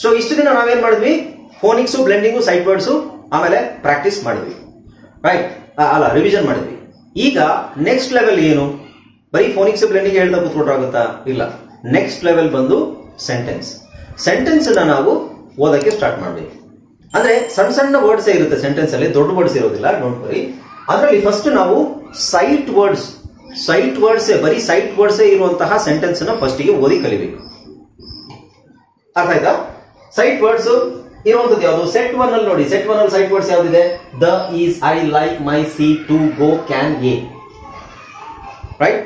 So ಇಷ್ಟು ದಿನ ನಾವೇನ್ ಮಾಡಿದ್ವಿ, ಫೋನಿಕ್ಸ್, ಬ್ಲೆಂಡಿಂಗು, ಸೈಟ್ ವರ್ಡ್ಸ್, ಆಮೇಲೆ ಪ್ರಾಕ್ಟೀಸ್ ಮಾಡಿದ್ವಿ, ರೈಟ್? ಅಲ್ಲ, ರಿವಿಷನ್ ಮಾಡಿದ್ವಿ. ಈಗ ನೆಕ್ಸ್ಟ್ ಲೆವೆಲ್ ಏನು? ಬರೀ ಫೋನಿಕ್ಸ್ ಬ್ಲೆಂಡಿಂಗ್ ಹೇಳ್ದ ಕೂತ್ಕೊಂಡ್ರಾಗುತ್ತಾ? ಇಲ್ಲ. ನೆಕ್ಸ್ಟ್ ಲೆವೆಲ್ ಬಂದು ಸೆಂಟೆನ್ಸ್. ಸೆಂಟೆನ್ಸ್ ನಾವು ಓದಕ್ಕೆ ಸ್ಟಾರ್ಟ್ ಮಾಡಬೇಕು. ಅಂದ್ರೆ ಸಣ್ಣ ಸಣ್ಣ ವರ್ಡ್ಸ್ ಇರುತ್ತೆ ಸೆಂಟೆನ್ಸ್ ಅಲ್ಲಿ, ದೊಡ್ಡ ವರ್ಡ್ಸ್ ಇರೋದಿಲ್ಲ, ಡೋಂಟ್ ವರಿ. ಅದರಲ್ಲಿ ಫಸ್ಟ್ ನಾವು ಸೈಟ್ ವರ್ಡ್ಸ್ ಬರೀ ಸೈಟ್ ವರ್ಡ್ಸ್ ಇರುವಂತಹ ಸೆಂಟೆನ್ಸ್ ನ ಫಸ್ಟ್ ಗೆ ಓದಿ ಕಲಿಬೇಕು. ಅರ್ಥ ಆಯ್ತಾ? ಸೈಟ್ ವರ್ಡ್ಸ್ ಇರುವಂತದ್ದು ಯಾವುದು? ಸೆಟ್ 1 ಅಲ್ಲಿ ನೋಡಿ, ಸೆಟ್ 1 ಅಲ್ಲಿ ಸೈಟ್ ವರ್ಡ್ಸ್ ಯಾವ್ದಿದೆ? The, is, I, like, my, see, to, go, can, a, right?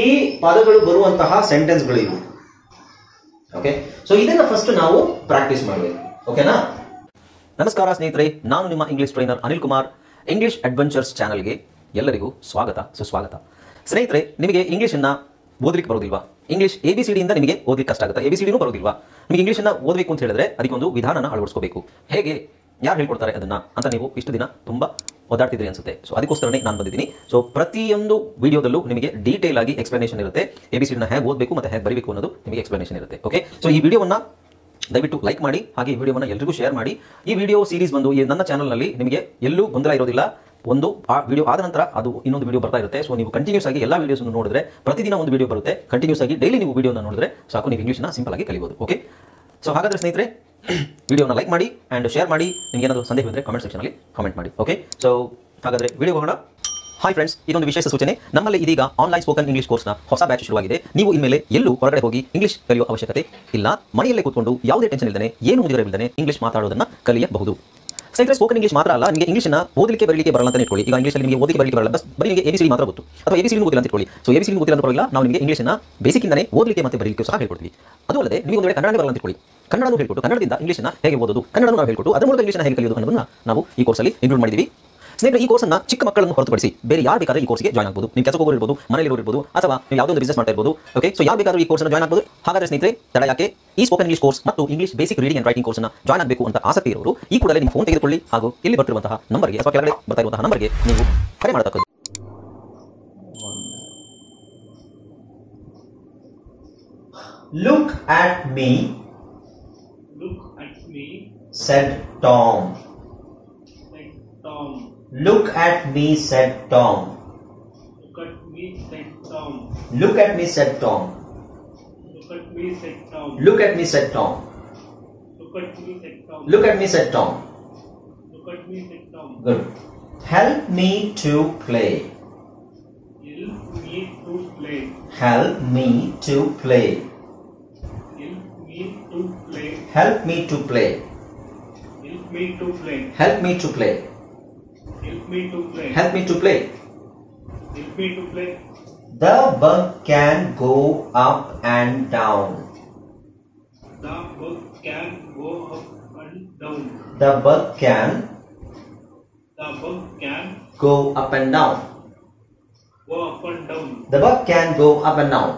ಈ ಪದಗಳು ಬರುವಂತಹ ಸೆಂಟೆನ್ಸ್ ಗಳು ಇವು. ಓಕೆ, ಸೊ ಇದನ್ನ ಫಸ್ಟ್ ನಾವು ಪ್ರಾಕ್ಟೀಸ್ ಮಾಡಬೇಕು. ಓಕೆನಾ? ನಮಸ್ಕಾರ ಸ್ನೇಹಿತರೆ, ನಾನು ನಿಮ್ಮ English trainer Anil Kumar. English adventures ಚಾನಲ್ಗೆ ಎಲ್ಲರಿಗೂ ಸ್ವಾಗತ, ಸುಸ್ವಾಗತ. ಸ್ನೇಹಿತರೆ, ನಿಮಗೆ ಇಂಗ್ಲಿಷ್ ಅನ್ನ ಓದಲಿಕ್ಕೆ ಬರೋದಿಲ್ವಾ? ಇಂಗ್ಲಿಷ್ ABCD ಇಂದ ನಿಮಗೆ ಓದಲಿಕ್ಕೆ ಕಷ್ಟ ಆಗುತ್ತೆ. ABCD ಬರೋದಿಲ್ವಾ? ನಿಮಗೆ ಇಂಗ್ಲಿಷ್ ಅನ್ನ ಓದಬೇಕು ಅಂತ ಹೇಳಿದ್ರೆ ಅದಕ್ಕೊಂದು ವಿಧಾನನ ಅಳವಡಿಸಬೇಕು. ಹೇಗೆ, ಯಾರು ಹೇಳ್ಕೊಡ್ತಾರೆ ಅದನ್ನ ಅಂತ ನೀವು ಇಷ್ಟು ದಿನ ತುಂಬಾ ಓದಾಡ್ತಿದ್ರಿ ಅನ್ಸುತ್ತೆ. ಸೊ ಅದಕ್ಕೋಸ್ಕರನೇ ನಾನು ಬಂದಿದ್ದೀನಿ. ಸೊ ಪ್ರತಿಯೊಂದು ವಿಡಿಯೋದಲ್ಲೂ ನಿಮಗೆ ಡೀಟೇಲ್ ಆಗಿ ಎಕ್ಸ್ಪ್ಲನೇಷನ್ ಇರುತ್ತೆ. ABCD ನ ಹೇಗೆ ಓದಬೇಕು ಮತ್ತೆ ಹೇಗೆ ಬರೀಬೇಕು ಅನ್ನೋದು ನಿಮಗೆ ಎಕ್ಸ್ಪ್ಲನೇಷನ್ ಇರುತ್ತೆ. ಓಕೆ, ಸೊ ಈ ವಿಡಿಯೋವನ್ನ ದಯವಿಟ್ಟು ಲೈಕ್ ಮಾಡಿ, ಹಾಗೆ ಈ ವಿಡಿಯೋವನ್ನು ಎಲ್ಲರಿಗೂ ಶೇರ್ ಮಾಡಿ. ಈ ವಿಡಿಯೋ ಸೀರೀಸ್ ಬಂದು ನನ್ನ ಚಾನಲ್ನಲ್ಲಿ ನಿಮಗೆ ಎಲ್ಲೂ ಗೊಂದಲ ಇರೋದಿಲ್ಲ. ಒಂದು ಆ ವಿಡಿಯೋ ಆದ ನಂತರ ಅದು ಇನ್ನೊಂದು ವಿಡಿಯೋ ಬರ್ತಾ ಇರುತ್ತೆ. ಸೊ ನೀವು ಕಂಟಿನ್ಯೂಸ್ ಆಗಿ ಎಲ್ಲ ವಿಡಿಯೋಸ್ ನೋಡಿದ್ರೆ, ಪ್ರತಿದಿನ ಒಂದು ವಿಡಿಯೋ ಬರುತ್ತೆ. ಕಂಟಿನ್ಯೂಸ್ ಆಗಿ ಡೈಲಿ ನೀವು ವಿಡಿಯೋನ ನೋಡಿದ್ರೆ ಸಾಕು, ನೀವು ಇಂಗ್ಲಿಷ್ನ ಸಿಂಪಲ್ ಆಗಿ ಕಲಿಬಹುದು. ಓಕೆ, ಸೊ ಹಾಗಾದ್ರೆ ಸ್ನೇಹಿತರೆ, ವಿಡಿಯೋನ ಲೈಕ್ ಮಾಡಿ ಆ್ಯಂಡ್ ಶೇರ್ ಮಾಡಿ. ನಿಮಗೆ ಏನಾದರೂ ಸಂದೇಹ ಇದ್ದರೆ ಕಮೆಂಟ್ ಸೆಕ್ಷನಲ್ಲಿ ಕಮೆಂಟ್ ಮಾಡಿ. ಓಕೆ, ಸೊ ಹಾಗಾದ್ರೆ ವಿಡಿಯೋ ಹೋಗೋಣ. ಹಾಯ್ ಫ್ರೆಂಡ್ಸ್, ಇದೊಂದು ವಿಶೇಷ ಸೂಚನೆ. ನಮ್ಮಲ್ಲಿ ಇದೀಗ ಆನ್ಲೈನ್ ಸ್ಪೋಕನ್ ಇಂಗ್ಲಿಷ್ ಕೋರ್ಸ್ನ ಹೊಸ ಬ್ಯಾಚ್ ಶುರುವಾಗಿದೆ. ನೀವು ಇನ್ಮೇಲೆ ಎಲ್ಲೂ ಹೊರಗಡೆ ಹೋಗಿ ಇಂಗ್ಲಿಷ್ ಕಲಿಯುವ ಅವಶ್ಯಕತೆ ಇಲ್ಲ. ಮನೆಯಲ್ಲೇ ಕೂತ್ಕೊಂಡು ಯಾವುದೇ ಟೆನ್ಷನ್ ಇಲ್ಲದೆ, ಏನು ಮುಗಿದರೆ ಇಲ್ಲದೆ ಇಂಗ್ಲಿಷ್ ಮಾತಾಡೋದನ್ನ ಕಲಿಯಬಹುದು. ಸ್ನೇಹಿತರೆ, ಸ್ಪೋಕನ್ ಇಂಗ್ಲಿಷ್ ಮಾತ್ರ ಅಲ್ಲ, ನಿಮಗೆ ಇಂಗ್ಲಿಷ್ನ ಓದಲಿಕ್ಕೆ ಬರಲಿಕ್ಕೆ ಬರಲ್ಲ ಅಂತ ಇಟ್ಕೊಳ್ಳಿ. ಈಗ ಇಂಗ್ಲಿಷಲ್ಲಿ ನಿಮಗೆ ಓದಲಿಕ್ಕೆ ಬರಲಿಕ್ಕೆ ಬರಲ್ಲ, ಬರೀ ನಿಮಗೆ ABCD ಮಾತ್ರ ಗೊತ್ತು, ಅಥವಾ ABCD ಗೊತ್ತಿಲ್ಲ ಅಂತ ಇಟ್ಕೊಳ್ಳಿ. ಸೊ ABCD ಗೊತ್ತಿಲ್ಲ ಅಂತ ಬರಲ್ಲ, ನಾವು ನಿಮಗೆ ಇಂಗ್ಲಿಷ್ನ ಬೇಸಿಕ್ ಇಂದನೇ ಓದಲಿಕ್ಕೆ ಮತ್ತೆ ಬರಲಿಕ್ಕೆ ಸಹ ಹೇಳ್ಕೊಡ್ತೀವಿ. ಅದು ಅಲ್ಲದೆ ನಿಮಗೆ ಒಂದು ವೇಳೆ ಕನ್ನಡ ಬರಲ್ಲ ಅಂತ ಇಟ್ಕೊಳ್ಳಿ, ಕನ್ನಡನೂ ಹೇಳ್ಕೊಟ್ಟು ಕನ್ನಡದಿಂದ ಇಂಗ್ಲಿಷ್ನ ಹೇಗೆ ಓದೋದು, ಕನ್ನಡನೂ ನಾವು ಹೇಳ್ಕೊಟ್ಟು ಅದರ ಮೂಲಕ ಇಂಗ್ಲಿಷ್ನ ಹೇಗೆ ಕಲಿಯೋದು ಅನ್ನೋದನ್ನ ನಾವು ಈ ಕೋರ್ಸಲ್ಲಿ ಇನ್ಕ್ಲೂಡ್ ಮಾಡಿದ್ದೀವಿ. ಸ್ನೇಹಿತರೆ, ಈ ಕೋರ್ಸ್ನ ಚಿಕ್ಕ ಮಕ್ಕಳನ್ನು ಹೊರತುಪಡಿಸಿ ಬೇರೆ ಯಾರು ಬೇಕಾದ್ರೆ ಈ ಕೋರ್ಸ್ಗೆ ಜಾಯ್ನ್ ಆಗಬಹುದು. ನೀವು ಕೆಲಸ ಹೋಗೋರು ಇರಬಹುದು, ಮನೆಯಲ್ಲಿ ಇರಬಹುದು, ಅಥವಾ ನೀವು ಯಾವುದೋ ಒಂದು ಬಿಸ್ನೆಸ್ ಮಾಡ್ತಾ ಇರಬಹುದು. ಓಕೆ, ಸೊ ಯಾರು ಬೇಕಾದ್ರೂ ಈ ಕೋರ್ಸ್ನ ಜಾಯ್ನ್ ಆಗಬಹುದು. ಹಾಗಾದ್ರೆ ಸ್ನೇಹಿತರೆ, ತಡ ಯಾಕೆ? ಈ ಸ್ಪೋಕನ್ ಇಂಗ್ಲಿಷ್ ಕೋರ್ಸ್ ಮತ್ತು English basic reading and writing ಕೋರ್ಸ್ನ ಜಾಯ್ನ್ ಆಗಬೇಕು ಅಂತ ಆಸಕ್ತಿ ಇರೋರು ಈ ಕೂಡಲೇ ನಿಮ್ಮ ಫೋನ್ ತೆಗೆದುಕೊಳ್ಳಿ, ಹಾಗೂ ಇಲ್ಲಿ ಬರ್ತಿರುವಂತಹ ನಂಬರ್ಗೆ ಅಥವಾ ಕೆಳಗಡೆ ಬರ್ತಾ ಇರುವಂತಹ ನಂಬರ್ಗೆ ನೀವು ಕರೆ ಮಾಡತಕ್ಕದ್ದು. Look at me, said Tom. Look at me, said Tom. Look at me, said Tom. Look at me, said Tom. Look at me, said Tom. Good. Help me to play. Help me to play. Help me to play. Help me to play. Help me to play. The bug can go up and down. The bug can go up and down. The bug can go up and down. Go up and down. The bug can go up and down.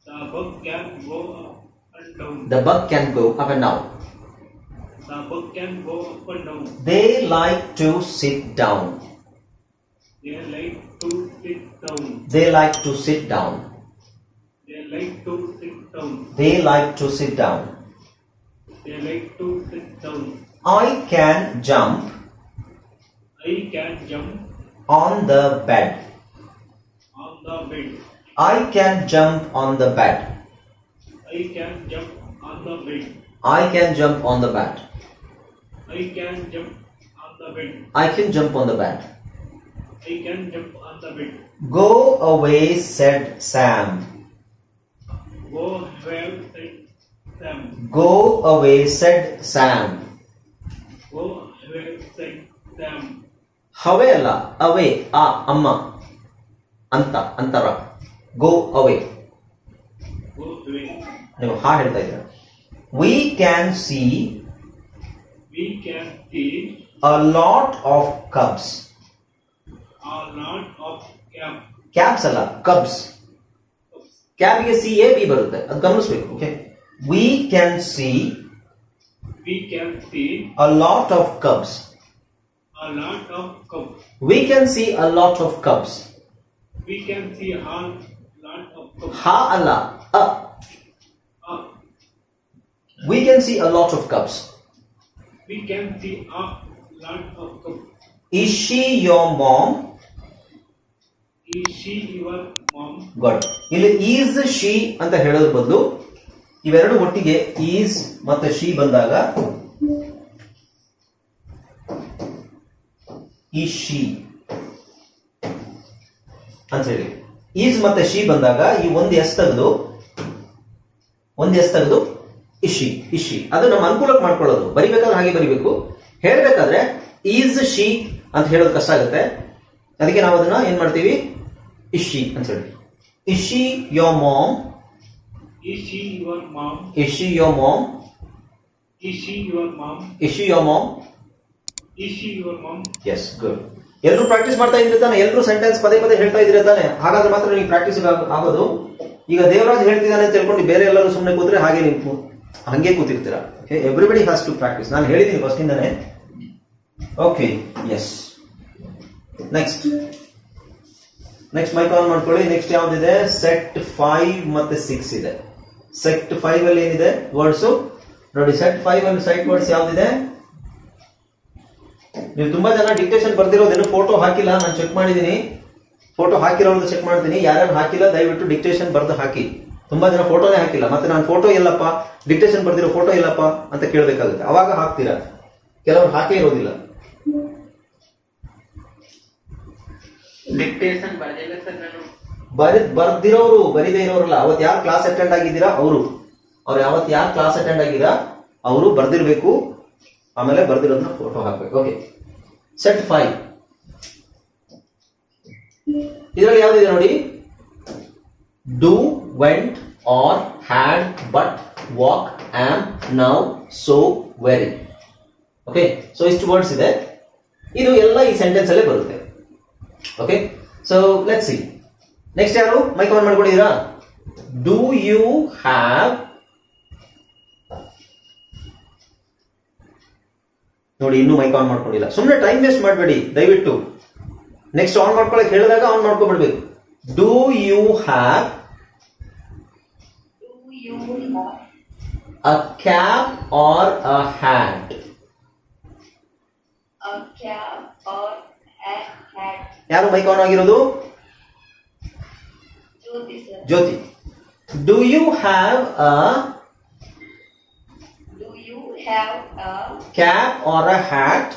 The bug can go up and down. The bug can go up and down. The bug can go up and down. They like to sit down. They like to sit down. They like to sit down. They like to sit down. They like to sit down. They like to sit down. I can jump I can jump on the bed. on the bed. I can jump on the bed. I can jump on the bed. I can jump on the bed. I can jump on the bed. I can jump on the bed. I can jump on the bed. Go away, said Sam. Go away, said Sam. Go away, said Sam. Go away, said Sam. Away ಅಲ್ಲ, away, ಅಮ್ಮ ಅಂತ ಅಂತರ. Go away. Go away. ನೀವು ಹೇಳ್ತಾ ಇದ್ದೀರಾ. We can see We can see a lot of cubs. a lot of Cabs ಅಲ್ಲ, cubs. ಕ್ಯಾಬ್ಗೆ CAB ಬರುತ್ತೆ, ಅದು ಗಮನಿಸಬೇಕು. Okay, we can see a lot of cubs. a lot of cubs. We can see a lot of cubs. We can see a lot of cubs. ಹಾ ಅಲ್ಲ, We can see a lot of cups. We can see a lot of cups. Is she your mom? Is she your mom? Good. ಇಲ್ಲಿ is she ಅಂತ ಹೇಳೋದ್ರ ಬದಲು ಇವೆರಡು ಒಟ್ಟಿಗೆ is ಮತ್ತೆ she ಬಂದಾಗ is she ಅಂತ ಹೇಳಿ. is ಮತ್ತೆ she ಬಂದಾಗ ಈ ಒಂದು ಎಸ್ ತೆಗೆದು ಇಶಿ ಅದು ನಮ್ಮ ಅನುಕೂಲಕ್ಕೆ ಮಾಡ್ಕೊಳ್ಳೋದು. ಬರಿಬೇಕಾದ್ರೆ ಹಾಗೆ ಬರಿಬೇಕು. ಹೇಳ್ಬೇಕಾದ್ರೆ ಈಸ್ ಶಿ ಅಂತ ಹೇಳೋದು ಕಷ್ಟ ಆಗುತ್ತೆ. ಅದಕ್ಕೆ ನಾವು ಅದನ್ನ ಏನ್ ಮಾಡ್ತೀವಿ, ಇಶಿ ಅಂತ ಹೇಳಿ. Is she your mom? Is she your mom? Is she your mom? Is she your mom? Is she your mom? Is she your mom? Yes, good. ಎಲ್ಲರೂ ಪ್ರಾಕ್ಟೀಸ್ ಮಾಡ್ತಾ ಇದ್ರೆ ತಾನೆ, ಎಲ್ಲರೂ ಸೆಂಟೆನ್ಸ್ ಪದೇ ಪದೇ ಹೇಳ್ತಾ ಇದ್ರೆ ತಾನೆ, ಹಾಗಾದ್ರೆ ಮಾತ್ರ ನೀವು ಪ್ರಾಕ್ಟೀಸ್ ಆಗೋದು. ಈಗ ದೇವರಾಜ್ ಹೇಳ್ತಿದ್ದಾನೆ ಅಂತ ಹೇಳ್ಕೊಂಡು ಬೇರೆ ಎಲ್ಲರೂ ಸುಮ್ಮನೆ ಕೂತ್ರೆ ಹಂಗೆ ಕೂತಿರ್ತೀರಾ. Everybody has to practice. ನಾನು ಹೇಳಿದ್ದೀನಿ ಫಸ್ಟ್ ಇಂದಾನೆ. Okay, yes. Next mic on ಮಾಡ್ಕೊಳ್ಳಿ. ನೆಕ್ಸ್ಟ್ ಯಾವ್ದಿದೆ? ಸೆಟ್ 5 ಮತ್ತೆ 6 ಇದೆ. ಸೆಟ್ 5 ಅಲ್ಲಿ ಏನಿದೆ ವರ್ಡ್ಸ್ ನೋಡಿ. ಸೆಟ್ 5 ಅಲ್ಲಿ ಸೈಟ್ ವರ್ಡ್ಸ್ ಯಾವ್ದಿದೆ? ನೀವು ತುಂಬಾ ಜನ ಡಿಕ್ಟೇಷನ್ ಬರ್ದಿರೋದೇನು ಫೋಟೋ ಹಾಕಿಲ್ಲ. ನಾನು ಚೆಕ್ ಮಾಡಿದೀನಿ, ಫೋಟೋ ಹಾಕಿರೋದು ಚೆಕ್ ಮಾಡ್ತೀನಿ. ಯಾರ್ಯಾರು ಹಾಕಿಲ್ಲ ದಯವಿಟ್ಟು ಡಿಕ್ಟೇಷನ್ ಬರ್ದು ಹಾಕಿ. ತುಂಬಾ ಜನ ಫೋಟೋನೇ ಹಾಕಿಲ್ಲ. ಮತ್ತೆ ನಾನು ಫೋಟೋ ಎಲ್ಲಪ್ಪ, ಡಿಕ್ಟೇಷನ್ ಬರ್ದಿರೋ ಫೋಟೋ ಎಲ್ಲಪ್ಪ ಅಂತ ಕೇಳಬೇಕಾಗುತ್ತೆ. ಅವಾಗ ಹಾಕ್ತೀರಾ. ಕೆಲವರು ಹಾಕೇ ಇರೋದಿಲ್ಲ. ಡಿಕ್ಟೇಷನ್ ಬರೆದಿಲ್ಲ ಸರ್ ನಾನು. ಬರ್ದಿರೋರು ಬರಿದೇ ಇರೋರಲ್ಲ. ಅವತ್ತು ಯಾರು ಕ್ಲಾಸ್ ಅಟೆಂಡ್ ಆಗಿದ್ದೀರಾ ಅವ್ರು ಯಾವತ್ತು ಯಾರು ಕ್ಲಾಸ್ ಅಟೆಂಡ್ ಆಗಿದ್ದೀರಾ ಅವರು ಬರ್ದಿರ್ಬೇಕು. ಆಮೇಲೆ ಬರ್ದಿರೋದನ್ನ ಫೋಟೋ ಹಾಕ್ಬೇಕು. ಓಕೆ, ಸೆಟ್ 5 ಇದರಲ್ಲಿ ಯಾವ್ದಿದೆ ನೋಡಿ. Do, went, are, had, but, walk, am, now, so, very. Okay, so ಇಷ್ಟು ವರ್ಡ್ಸ್ ಇದೆ. ಇದು ಎಲ್ಲ ಈ ಸೆಂಟೆನ್ಸ್ ಅಲ್ಲೇ ಬರುತ್ತೆ. Okay, so let's see. Next ಯಾರು ಮೈಕ್ ಆನ್ ಮಾಡ್ಕೊಂಡಿದ್ದೀರಾ? Do you have? ನೋಡಿ, ಇನ್ನೂ ಮೈಕ್ ಆನ್ ಮಾಡ್ಕೊಂಡಿಲ್ಲ. ಸುಮ್ಮನೆ ಟೈಮ್ ವೇಸ್ಟ್ ಮಾಡಬೇಡಿ ದಯವಿಟ್ಟು. ನೆಕ್ಸ್ಟ್ ಆನ್ ಮಾಡ್ಕೊಳಕ್ ಹೇಳಿದಾಗ ಆನ್ ಮಾಡ್ಕೊಬಿಡ್ಬೇಕು. Do you have a cap or a hat? ಯಾರು ಮೈಕ್ ಆನ್ ಆಗಿರೋದು? Jyothi. Do you have a cap or a hat?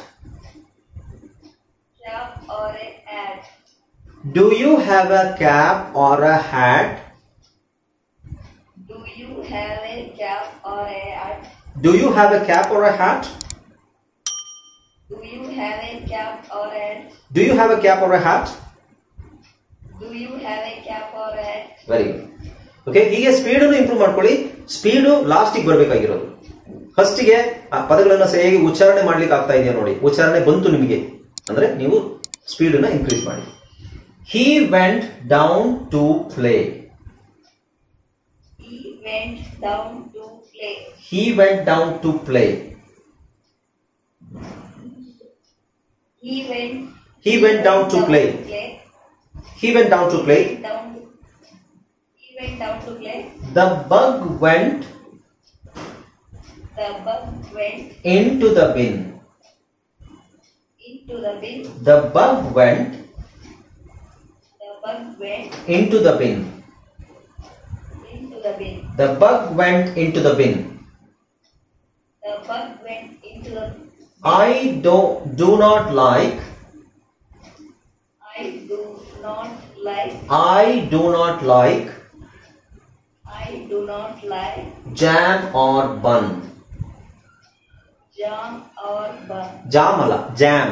Do you have a cap or a hat? Do you have a cap or a hat? Do you have a cap or a hat? Do you have a cap or a hat? Do you have a cap or a hat? Do you have a cap or a hat? Very good. Okay, ಹೀಗೆ speed ಅನ್ನು improve ಮಾಡ್ಕೊಳ್ಳಿ. Speed ಲಾಸ್ಟಿಗೆ ಬರಬೇಕಾಗಿರೋದು. ಫಸ್ಟಿಗೆ ಆ ಪದಗಳನ್ನ ಸರಿಯಾಗಿ ಉಚ್ಚಾರಣೆ ಮಾಡ್ಲಿಕ್ಕೆ ಆಗ್ತಾ ಇದೆಯಾ ನೋಡಿ. ಉಚ್ಚಾರಣೆ ಬಂತು ನಿಮಗೆ ಅಂದ್ರೆ ನೀವು ಸ್ಪೀಡ್ ಅನ್ನ ಇನ್ಕ್ರೀಸ್ ಮಾಡಿ. He went down to play. He went down to play. He went down to play. He went down to play. He went down to play. He went down to play. The bug went into the bin. Into the bin. The bug went into the bin. Into the bin. The bug went into the bin. The bug went into the bin. I do not like. I do not like. I do not like I do not like jam or bun. jam or bun. Jam ala, jam.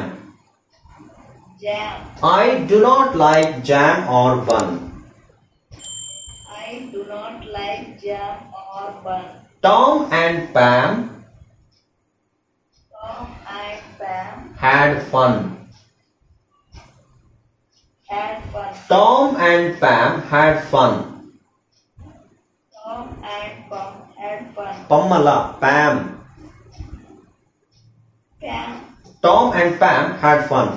Jam. I do not like jam or bun. I do not like jam or bun. Tom and Pam Tom and Pam had fun. had fun. Tom and Pam had fun. Tom and Pam had fun. Pamala, Pam. Pam. Tom and Pam had fun.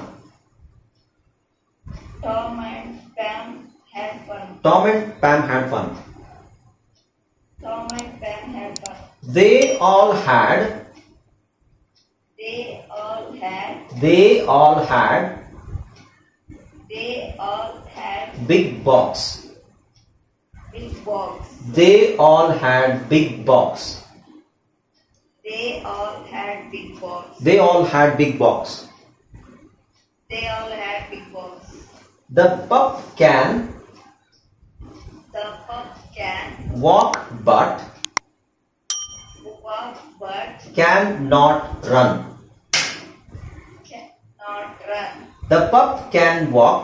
Tom and Pam had fun. Tom and Pam had fun. Tom and Pam had fun. They all had. They all had. They all had. They all had Big box. big box. They all had big box. They all had big box. They all had big box. They all had big box. The pup can The pup can walk but walk but cannot run. cannot run. The pup can walk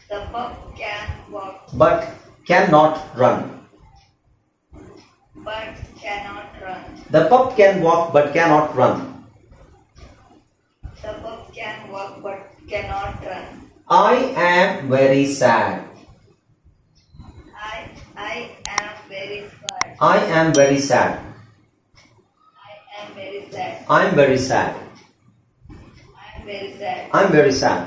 The pup can walk but cannot run. but cannot run. The pup can walk but cannot run. The pup can walk but cannot run. I am very sad. I am very sad. I am very sad. I am very sad. I am very sad. I am very sad. I am very sad.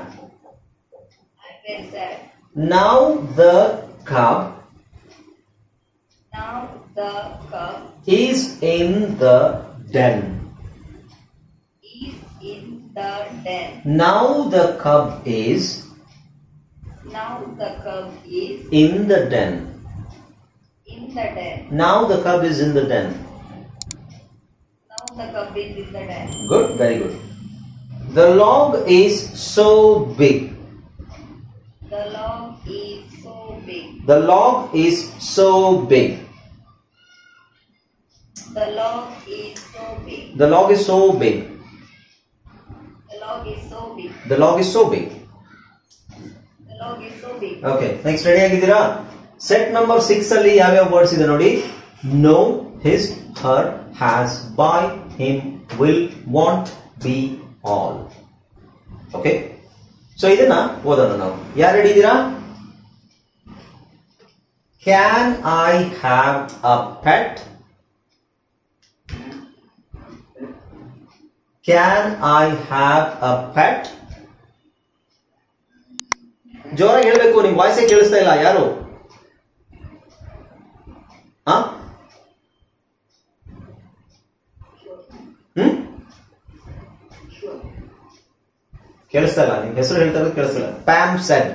I am very sad. Now the cub Now the cub is in the den. is in the den. Now the cub is Now the cub is in the den. in the den. Now the cub is in the den. Now the cub is in the den. Good, very good. The log is so big. The log is so big. The log is so big. The log is so big. The log is so big. The log is so big. The log is so big. The log is so big. Okay, next ready ಆಗಿದ್ದೀರಾ? Set number 6 ಅಲ್ಲಿ ಯಾವ ಯಾವ words ಇದೆ ನೋಡಿ. No, his, her, has, by, him, will, want, be, all. Okay, so ಇದನ್ನ ಓದೋಣ ನಾವು. ಯಾರು ರೆಡಿ ಇದ್ದೀರಾ? Can I have a pet? Can I have a pet? ಜೋರಾಗಿ ಹೇಳಬೇಕು, ನಿಮ್ ವಾಯ್ಸೇ ಕೇಳಿಸ್ತಾ ಇಲ್ಲ. ಯಾರು? ಕೇಳಿಸ್ತಾ ಇಲ್ಲ, ನಿಮ್ ಹೆಸರು ಹೇಳ್ತಾ ಇರೋದು ಕೇಳಿಸ್ತಾ ಇಲ್ಲ. Pam said.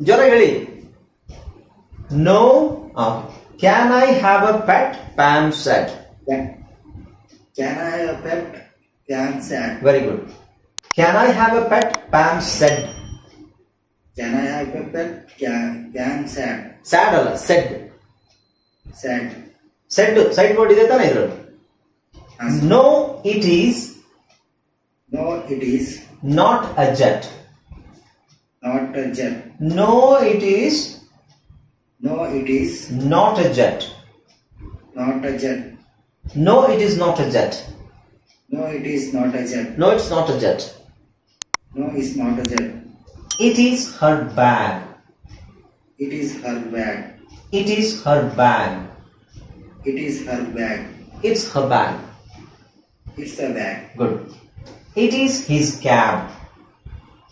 ಜೋರಾಗಿ ಹೇಳಿ. No. Can I have a pet? Pam said. Can I have a pet? Pam said. Very good. Can I have a pet? Pam said. Can I have a pet? Pam said. Sad ಅಲ್ಲ, said. Said. Said word ಇದೆ ತಾನೇ ಇದ್ರಲ್ಲಿ? No, it is No, it is not a jet. not a jet. No, it is No, it is not a jet. not a jet. No, it is not a jet. No, it is not a jet. No, it's not a jet. No, it's not a jet. It is her bag. It is her bag. It is her bag. It is her bag. It's her bag. It's a bag. Good. It is his cab.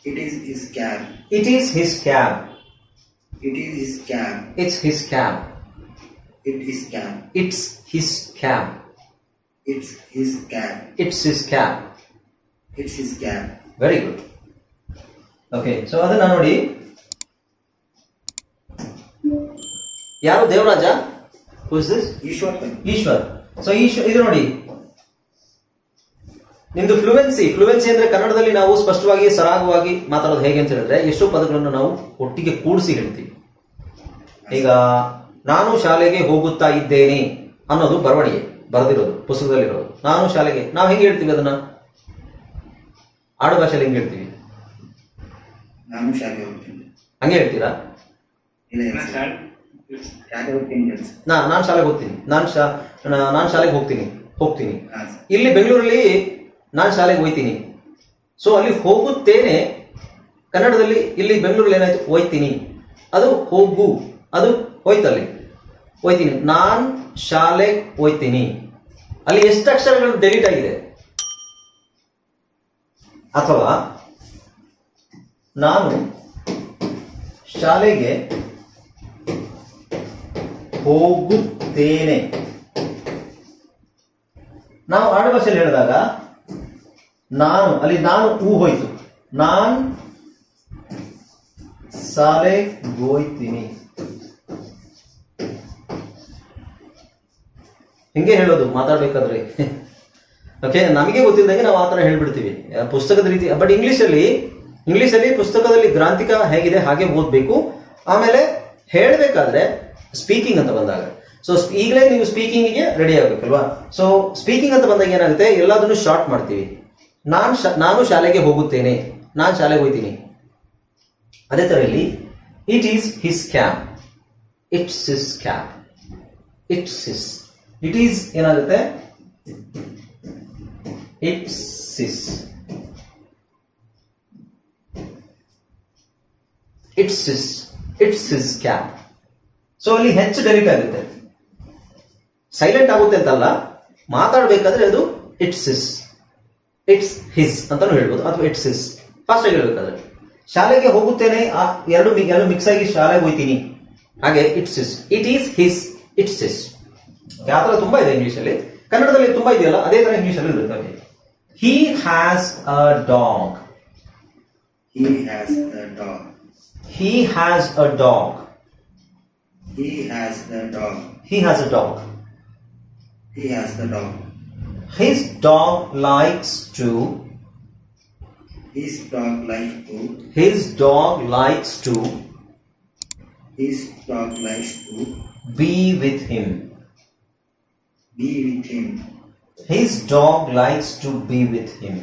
It is his cab. It is his cab. It is his cab. It's his cab. It is cab. It's his cab. It's his cab. It's his cab. It's his cab. Very good. Okay, so ಅದನ್ನ ನೋಡಿ. ಯಾರು? Devaraj. Who is this? Eshwar. So ಇದು ನೋಡಿ, ನಿಮ್ದು fluency ಅಂದ್ರೆ ಕನ್ನಡದಲ್ಲಿ ನಾವು ಸ್ಪಷ್ಟವಾಗಿ ಸರಾಗವಾಗಿ ಮಾತಾಡೋದು ಹೇಗೆ ಅಂತ ಹೇಳಿದ್ರೆ, ಎಷ್ಟೋ ಪದಗಳನ್ನು ನಾವು ಒಟ್ಟಿಗೆ ಕೂಡಿಸಿ ಹೇಳ್ತೀವಿ. ಈಗ ನಾನು ಶಾಲೆಗೆ ಹೋಗುತ್ತಾ ಇದ್ದೇನೆ ಅನ್ನೋದು ಬರವಣಿಗೆ ಬರೆದಿರೋದು, ಪುಸ್ತಕದಲ್ಲಿರೋದು. ನಾನು ಶಾಲೆಗೆ, ನಾವು ಹೆಂಗೆ ಹೇಳ್ತೀವಿ ಅದನ್ನ? ಆಡು ಭಾಷೆಯಲ್ಲಿ ಹೆಂಗೆ ಹೇಳ್ತೀವಿ? ನಾನು ಶಾಲೆಗೆ ಹೋಗ್ತೀನಿ. ಹಂಗೆ ಹೇಳ್ತೀರಾ? ಶಾಲೆಗೆ ಹೋಗ್ತೀನಿ. ನಾನು ಶಾಲೆಗೆ ಹೋಗ್ತೀನಿ. ನಾನು ಶಾಲೆಗೆ ಹೋಗ್ತೀನಿ. ಇಲ್ಲಿ ಬೆಂಗಳೂರಲ್ಲಿ ನಾನು ಶಾಲೆಗೆ ಹೋಯ್ತೀನಿ. ಸೊ ಅಲ್ಲಿ ಹೋಗುತ್ತೇನೆ ಕನ್ನಡದಲ್ಲಿ, ಇಲ್ಲಿ ಬೆಂಗಳೂರಲ್ಲಿ ಏನಾಯ್ತು? ಹೋಯ್ತೀನಿ. ಅದು ಹೋಗು, ಅದು ಹೋಯ್ತಲ್ಲಿ ಹೋಯ್ತೀನಿ. ನಾನ್ ಶಾಲೆಗೆ ಹೋಯ್ತೀನಿ. ಅಲ್ಲಿ ಎಷ್ಟು ಅಕ್ಷರಗಳು ಡೆಲೀಟ್ ಆಗಿದೆ? ಅಥವಾ ನಾನು ಶಾಲೆಗೆ ಹೋಗುತ್ತೇನೆ. ನಾವು ಆಡು ಭಾಷೆಯಲ್ಲಿ ಹೇಳಿದಾಗ ನಾನು ಅಲ್ಲಿ ನಾನು ಹೋಯ್ತು, ನಾನ್ ಶಾಲೆಗೆ ಹೋಯ್ತೀನಿ ಹಿಂಗೆ ಹೇಳೋದು ಮಾತಾಡ್ಬೇಕಾದ್ರೆ. ಓಕೆ, ನಮಗೆ ಗೊತ್ತಿದ್ದಂಗೆ ನಾವು ಆತರ ಹೇಳ್ಬಿಡ್ತೀವಿ ಪುಸ್ತಕದ ರೀತಿ. ಬಟ್ ಇಂಗ್ಲಿಷಲ್ಲಿ ಪುಸ್ತಕದಲ್ಲಿ ಗ್ರಾಂಥಿಕ ಹೇಗಿದೆ ಹಾಗೆ ಓದ್ಬೇಕು. ಆಮೇಲೆ ಹೇಳಬೇಕಾದ್ರೆ ಸ್ಪೀಕಿಂಗ್ ಅಂತ ಬಂದಾಗ, ಸೊ ಈಗಲೇ ನೀವು ಸ್ಪೀಕಿಂಗಿಗೆ ರೆಡಿ ಆಗ್ಬೇಕಲ್ವಾ. ಸೊ ಸ್ಪೀಕಿಂಗ್ ಅಂತ ಬಂದಾಗ ಏನಾಗುತ್ತೆ, ಎಲ್ಲದನ್ನು ಶಾರ್ಟ್ ಮಾಡ್ತೀವಿ. ನಾನು ಶಾಲೆಗೆ ಹೋಗುತ್ತೇನೆ, ನಾನು ಶಾಲೆಗೆ ಹೋಗ್ತೀನಿ. ಅದೇ ತರ ಇಲ್ಲಿ it is his cab, it's his cab, it's his. It is ಏನಾಗುತ್ತೆ, it's his, it's his cab. So ಅಲ್ಲಿ ಹೆಚ್ಚು ಡೆಲಿಟ್ ಆಗುತ್ತೆ, ಸೈಲೆಂಟ್ ಆಗುತ್ತೆ ಅಂತಲ್ಲ, ಮಾತಾಡಬೇಕಾದ್ರೆ ಅದು ಇಟ್ಸ್ ಹಿಸ್ ಅಂತಾನು ಹೇಳ್ಬೋದು, ಅಥವಾ ಇಟ್ಸ್ ಹಿಸ್ ಫಾಸ್ಟ್ ಆಗಿ ಹೇಳ್ಬೇಕಾದ್ರೆ. ಶಾಲೆಗೆ ಹೋಗುತ್ತೇನೆ ಎರಡು ಮಿಕ್ಸ್ ಆಗಿ ಶಾಲೆಗೆ ಹೋಗ್ತೀನಿ, ಹಾಗೆ it's his, it is his, it's his. ಆ ತರ ತುಂಬಾ ಇದೆ ಇಂಗ್ಲಿಷ್ ಅಲ್ಲಿ. ಕನ್ನಡದಲ್ಲಿ ತುಂಬಾ ಇದೆಯಲ್ಲ, ಅದೇ ತರ ಇಂಗ್ಲಿಷ್ ಅಲ್ಲಿ ಇರುತ್ತೆ. He has a dog, He has the dog. he has a dog, He has the dog. he has a dog. He has the dog. His dog likes to, His dog likes to. his dog likes to His dog likes to be with him. be with him. His dog likes to be with him.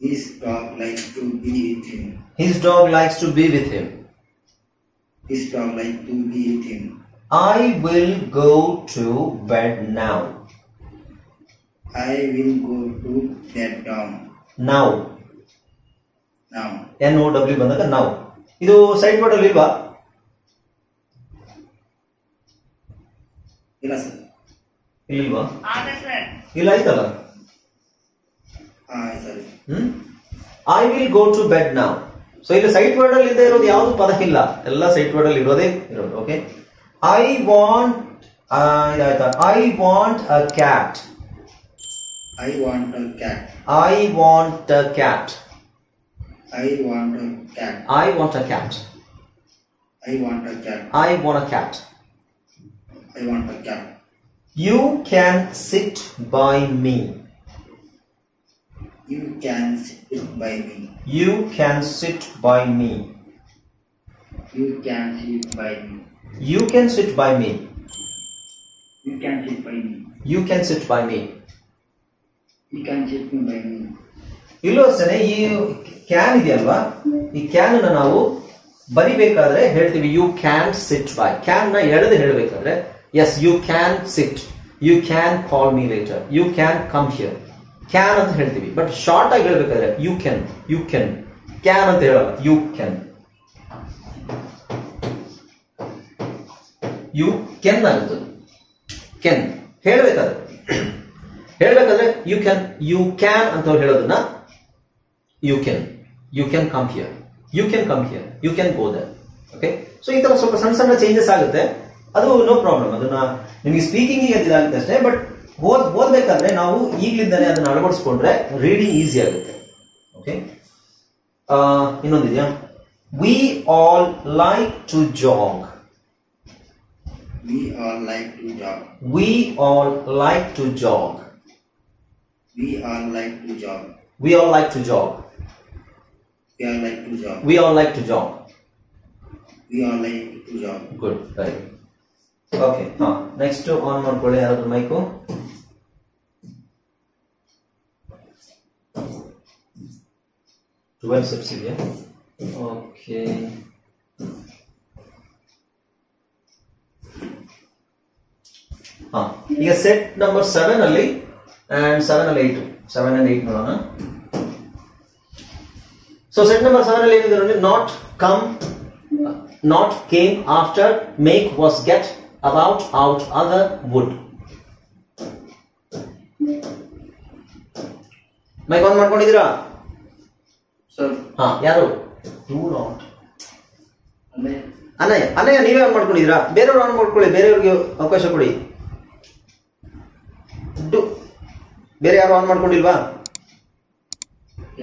His dog likes to be with him. His dog likes to be with him. His dog likes to be with him. I will go to bed now. I will go to bed down Now. now. NOW ಬಂದಾಗ now. ಇದು side word ಅಲ್ಲಿ ಇಲ್ವಾ? ಇಲ್ಲ sir. ಇಲ್ವಾ? sir. ಇಲ್ಲ ಆಯ್ತಲ್ಲ. ಸರಿ. I will go to bed now. So ಇಲ್ಲಿ ಸೈಟ್ ವರ್ಡ್ ಅಲ್ಲಿ ಇಲ್ಲದೆ ಇರೋದು ಯಾವುದು ಪದ ಇಲ್ಲ, ಎಲ್ಲ ಸೈಟ್ ವರ್ಡ್ ಅಲ್ಲಿ ಇರೋದೇ ಇರೋದು. Okay, I want I want a cat. I want a cat. I want a cat. I want a cat. I want a cat. I want a cat. I want a cat. I want a cat. You can sit by me. You can sit by me. You can sit by me. You can sit by me. You can sit by me. You can sit by me. You can sit by me. You can sit by me. ಇಲ್ಲೂ ಅಷ್ಟೇ, ಈ can ಇದೆಯಲ್ವಾ, ಈ can ಅನ್ನ ನಾವು ಬರಿಬೇಕಾದ್ರೆ ಹೇಳ್ತೀವಿ you can sit by. Can ನ ಎಳೆದು ಹೇಳಬೇಕಾದ್ರೆ yes you can sit, you can call me later, you can come here, can ಅಂತ ಹೇಳ್ತೀವಿ. ಬಟ್ ಶಾರ್ಟ್ ಆಗಿ ಹೇಳ್ಬೇಕಾದ್ರೆ ಯು ಕ್ಯಾನ್ ಕ್ಯಾನ್ ಅಂತ ಹೇಳಲ್ಲ, ಯು ಕ್ಯಾನ್ ಆಗುತ್ತೆ. ಕೆನ್ ಹೇಳ್ಬೇಕಾದ್ರೆ ಯು ಕ್ಯಾನ್ ಅಂತ ಹೇಳೋದನ್ನ you can come here, you can go there. Okay, so ಈ ತರ ಸ್ವಲ್ಪ ಸಣ್ಣ ಸಣ್ಣ ಚೇಂಜಸ್ ಆಗುತ್ತೆ, ಅದು ನೋ ಪ್ರಾಬ್ಲಮ್. ಅದನ್ನ ನಿಮಗೆ ಸ್ಪೀಕಿಂಗ್ ಇದಾಗುತ್ತೆ ಅಷ್ಟೇ. ಬಟ್ ಓದ್ಬೇಕಾದ್ರೆ ನಾವು ಈಗ್ಲಿಂದಾನೆ ಅದನ್ನ ಅಳವಡಿಸ್ಕೊಂಡ್ರೆ ರೀಡಿಂಗ್ ಈಸಿ ಆಗುತ್ತೆ. ಓಕೆ, ಇನ್ನೊಂದಿದೆಯಾ, we all like to jog. We all like to jog. We all like to jog. We all like to jog. We all like to jog. We all like to jog. We all like to jog. We all like to jog. Good, very good. Okay, next on ಮಾಡ್ಕೊಳ್ಳಿ ಯಾರಾದ್ರೂ mike. Twelve steps ಇದೆಯಾ? Okay, ಈಗ set number 7 ಅಲ್ಲಿ and 7 ಅಲ್ಲಿ 8, 7 and 8 ನೋಡೋಣ. So set number 7 ಅಲ್ಲಿ ಏನಿದೆ ನೋಡಿ, not came after, make was get, about, out, other, would. Mic on ಮಾಡ್ಕೊಂಡಿದ್ದೀರಾ? ಸರ್ ಯಾರು? Do not. ಅಂದ್ರೆ ಅನಯ್ಯ ನೀವೇ ಆನ್ ಮಾಡ್ಕೊಂಡಿದ್ದೀರಾ? ಬೇರೆಯವ್ರು ಆನ್ ಮಾಡ್ಕೊಳ್ಳಿ, ಬೇರೆಯವ್ರಿಗೆ ಅವಕಾಶ ಕೊಡಿ. ಬೇರೆ ಯಾರು ಆನ್ ಮಾಡ್ಕೊಂಡಿಲ್ವಾ?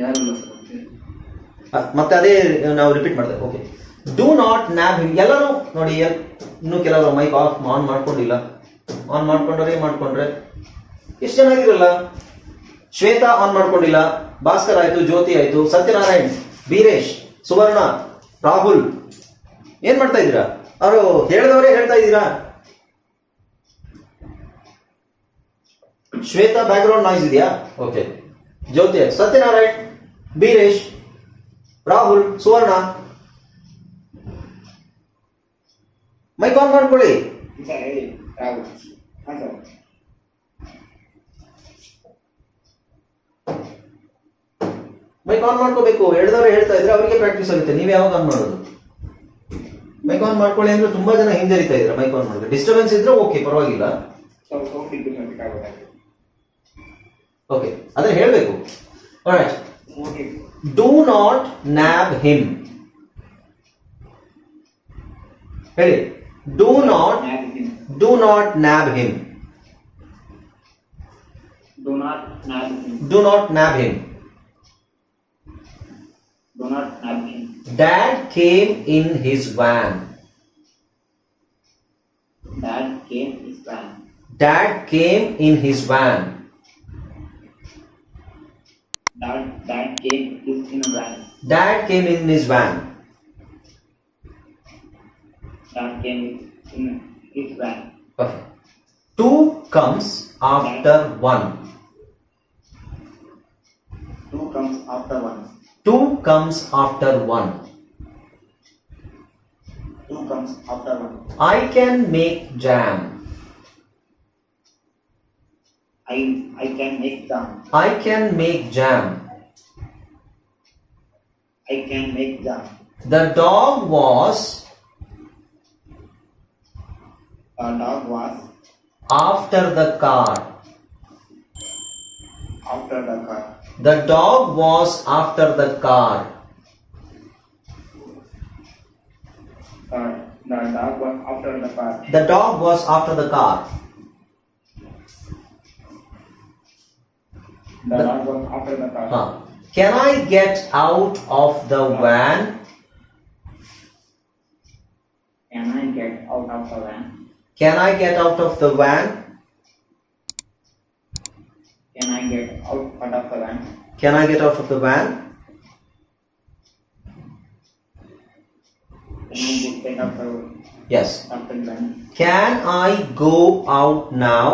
ಯಾರಿಲ್ಲ ಸರ್. ಮತ್ತೆ ಅದೇ ನಾವು ರಿಪೀಟ್ ಮಾಡ್ತೇವೆ. Okay, do not nab him. ಎಲ್ಲರೂ ನೋಡಿ, ಇನ್ನು ಕೆಲವರು ಮೈಕ್ ಆನ್ ಮಾಡ್ಕೊಂಡಿಲ್ಲ. ಆನ್ ಮಾಡ್ಕೊಂಡ್ರೆ ಎಷ್ಟು ಚೆನ್ನಾಗಿರಲ್ಲ. ಶ್ವೇತಾ ಆನ್ ಮಾಡ್ಕೊಂಡಿಲ್ಲ, ಭಾಸ್ಕರ್ ಆಯ್ತು, ಜ್ಯೋತಿ ಆಯ್ತು, ಸತ್ಯನಾರಾಯಣ್, ವೀರೇಶ್, ಸುವರ್ಣ, ರಾಹುಲ್ ಏನ್ ಮಾಡ್ತಾ ಇದ್ದೀರಾ? ಅವರು ಹೇಳಿದವರೇ ಹೇಳ್ತಾ ಇದ್ದೀರಾ. ಶ್ವೇತಾ ಬ್ಯಾಕ್ಗ್ರೌಂಡ್ ನಾಯ್ಸ್ ಇದೆಯಾ? Okay. Jyoti, Satyanarayan, Veeresh, Rahul, Suvarna mic on ಮಾಡ್ಕೊಳ್ಳಿ. ಮೈಕ್ ಆನ್ ಮಾಡ್ಕೋಬೇಕು. ಹೇಳಿದವರು ಹೇಳ್ತಾ ಇದ್ರೆ ಅವರಿಗೆ ಪ್ರಾಕ್ಟೀಸ್ ಆಗುತ್ತೆ. ನೀವು ಯಾವಾಗ ಆನ್ ಮಾಡೋದು? ಮೈಕ್ ಆನ್ ಮಾಡ್ಕೊಳ್ಳಿ ಅಂದ್ರೆ ತುಂಬಾ ಜನ ಹಿಂಜರಿತಾ ಇದ್ರೆ ಮೈಕ್ ಆನ್ ಮಾಡೋದು. ಡಿಸ್ಟರ್ಬೆನ್ಸ್ ಇದ್ರೆ ಓಕೆ, ಪರವಾಗಿಲ್ಲ. ಓಕೆ, ಅದೇ ಹೇಳ್ಬೇಕು. Do not nab him. ಹೇಳಿ, do not nab him. Do not nab him. Do not nab him. Do not nab him. Dad came in his van. Dad came in his van. Dad came in his van. Dad came in a van. Dad came in his van. Dad came in his van. Okay. Two comes after one. Two comes after one. Two comes after one. Two comes after one. I can make jam. I can make jam. I can make jam. I can make jam. The dog was after the car. After the car. The dog was after the car. The dog was after the car. The dog was after the car. The dog was after the car. Can I get out of the van? Can I get out of the van? Can I get out of the van? Can I get out of the van? Can I get out of the van? Can I get out of the Yes. van? Can I go out now?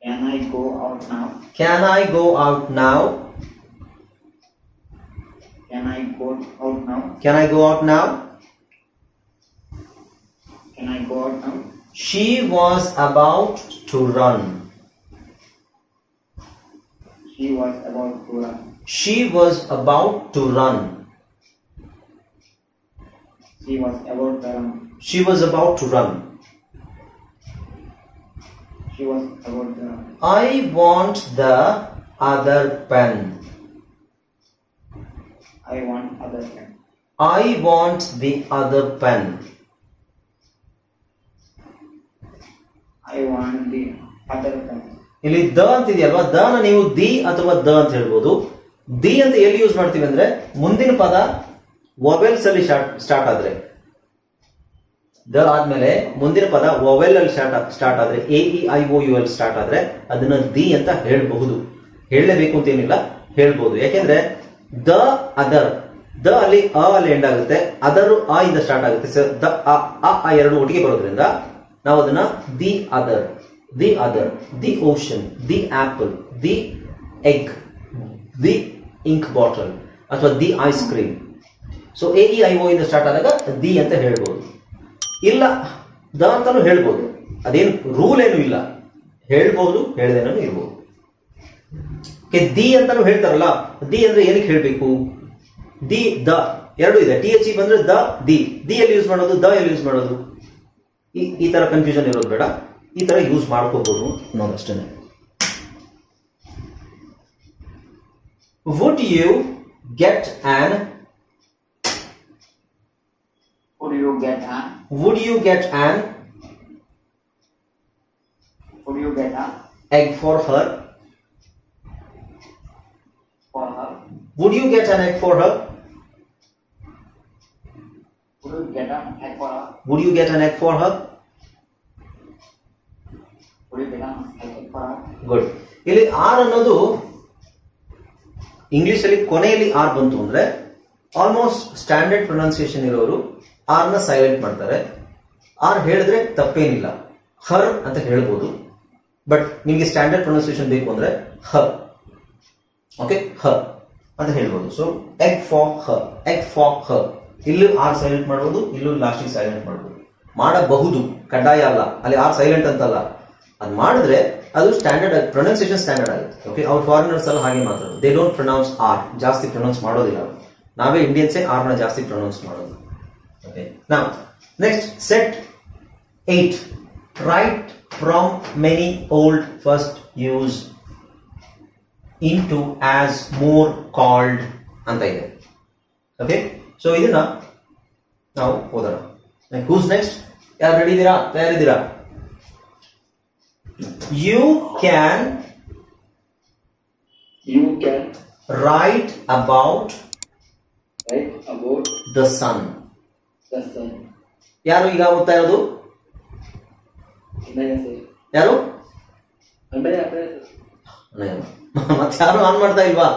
Can I go out now? Can I go out now? Can I go out now? Can I go out now? Can I go out now? She was about to run. She was about to run. She was about to run. She was about to run. She was about to run. She was about to run. I want the other pen. I want other pen. I want the other pen. I want the other pen. ಇಲ್ಲಿ the ಅಂತಿದೆಯಲ್ವಾ, the ನ ನೀವು the ಅಥವಾ the ಅಂತ ಹೇಳ್ಬೋದು. The ಅಂತ ಎಲ್ಲಿ use ಮಾಡ್ತೀವಿ ಅಂದ್ರೆ ಮುಂದಿನ ಪದ ವೊವೆಲ್ಸ್ ಅಲ್ಲಿ ಸ್ಟಾರ್ಟ್ ಆದ್ರೆ, ದ ಆದ್ಮೇಲೆ ಮುಂದಿನ ಪದ ವೊವೆಲ್ ಅಲ್ಲಿ ಸ್ಟಾರ್ಟ್ ಆದ್ರೆ, AEIOU ಸ್ಟಾರ್ಟ್ ಆದ್ರೆ ಅದನ್ನ ದಿ ಅಂತ ಹೇಳ್ಬಹುದು. ಹೇಳಲೇಬೇಕು ಅಂತ ಏನಿಲ್ಲ, ಹೇಳ್ಬಹುದು. ಯಾಕೆಂದ್ರೆ ದ ಅದರ್, ದ ಅಲ್ಲಿ ಅ ಅಲ್ಲಿ ಎಂಡ್ ಆಗುತ್ತೆ, ಅದರ್ ಆ ಇಂದ ಸ್ಟಾರ್ಟ್ ಆಗುತ್ತೆ. ದ ಆ ಎರಡು ಒಟ್ಟಿಗೆ ಬರೋದ್ರಿಂದ ನಾವು ಅದನ್ನ the other, the other, the ocean, the apple, the egg, the ink bottle ಅಥವಾ the ice cream. So AEIO ಇಂದ ಸ್ಟಾರ್ಟ್ ಆದಾಗ ದಿ ಅಂತ ಹೇಳ್ಬೋದು. ಇಲ್ಲ ದ ಅಂತಾನು ಹೇಳ್ಬೋದು, ಅದೇನು ರೂಲ್ ಏನು ಇಲ್ಲ, ಹೇಳ್ಬಹುದು, ಹೇಳ್ದೇನೂ ಇರ್ಬೋದು. ದಿ ಅಂತಾನು ಹೇಳ್ತಾರಲ್ಲ, ದಿ ಅಂದ್ರೆ ಏನಕ್ಕೆ ಹೇಳ್ಬೇಕು? ದಿ ದ ಎರಡು ಇದೆ. THE ಬಂದ್ರೆ ದ ದಿ, ದಿ ಎಲ್ಲಿ ಯೂಸ್ ಮಾಡೋದು, ದ ಎಲ್ಲಿ ಯೂಸ್ ಮಾಡೋದು, ಈ ತರ ಕನ್ಫ್ಯೂಷನ್ ಇರೋದು ಬೇಡ, ಈ ತರ ಯೂಸ್ ಮಾಡ್ಕೋಬಹುದು ಅನ್ನೋದಷ್ಟೇ. Would you get an you get an? Would you get an Would you get an egg for her? for her? Would you get an egg for her? Would you get an egg for her? Would you get an egg for her? Would you get an egg for her? Good. ಇಲ್ಲಿ R ಅನ್ನೋದು English ಅಲ್ಲಿ ಕೊನೆಯಲ್ಲಿ R ಬಂತು ಅಂದ್ರೆ almost standard pronunciation ಇರೋರು R ನ silent ಮಾಡ್ತಾರೆ. R ಹೇಳಿದ್ರೆ ತಪ್ಪೇನಿಲ್ಲ, ಹರ್ ಅಂತ ಹೇಳ್ಬೋದು. ಬಟ್ ನಿಮಗೆ ಸ್ಟ್ಯಾಂಡರ್ಡ್ ಪ್ರೊನೌನ್ಸಿಯೇಷನ್ ಬೇಕು ಅಂದ್ರೆ ಹರ್. ಓಕೆ, ಹರ್ ಅಂತ ಹೇಳ್ಬೋದು. So egg for her, egg for her. ಇಲ್ಲೂ ಆರ್ ಸೈಲೆಂಟ್ ಮಾಡ್ಬೋದು, ಇಲ್ಲೂ ಲಾಸ್ಟಿಗೆ ಸೈಲೆಂಟ್ ಮಾಡ್ಬೋದು. ಮಾಡಬಹುದು, ಕಡ್ಡಾಯ ಅಲ್ಲ. ಅಲ್ಲಿ ಆರ್ ಸೈಲೆಂಟ್ ಅಂತಲ್ಲ, ಅದು ಮಾಡಿದ್ರೆ ಅದು ಸ್ಟ್ಯಾಂಡರ್ಡ್ ಪ್ರೊನೌನ್ಸಿಯೇಷನ್ ಸ್ಟ್ಯಾಂಡರ್ಡ್ ಆಗುತ್ತೆ. ಓಕೆ, ಅವ್ರು ಫಾರಿನರ್ಸ್ ಎಲ್ಲ ಹಾಗೆ ಮಾತಾಡೋದು. ದೇ ಡೋಂಟ್ ಪ್ರೊನೌನ್ಸ್ ಆರ್, ಜಾಸ್ತಿ ಪ್ರೊನೌನ್ಸ್ ಮಾಡೋದಿಲ್ಲ. ನಾವೇ ಇಂಡಿಯನ್ಸೇ ಆರ್ ನ ಜಾಸ್ತಿ ಪ್ರೊನೌನ್ಸ್ ಮಾಡೋದು. Okay, now next set 8. Right from many old first use into as more called ಅಂತ ಇದೆ. ಓಕೆ, ಸೊ ಇದನ್ನ ನಾವು ಓದೋಣ. Whose next? ಯಾರು ರೆಡಿ ಇದ್ದೀರಾ? ತಯಾರಿದ್ದೀರಾ? You can write about the sun. ಯಾರು ಈಗ ಓದ್ತಾ ಇರೋದು? ಯಾರು? ಮತ್ತೆ ಯಾರು ಆನ್ ಮಾಡ್ತಾ ಇಲ್ವಾ?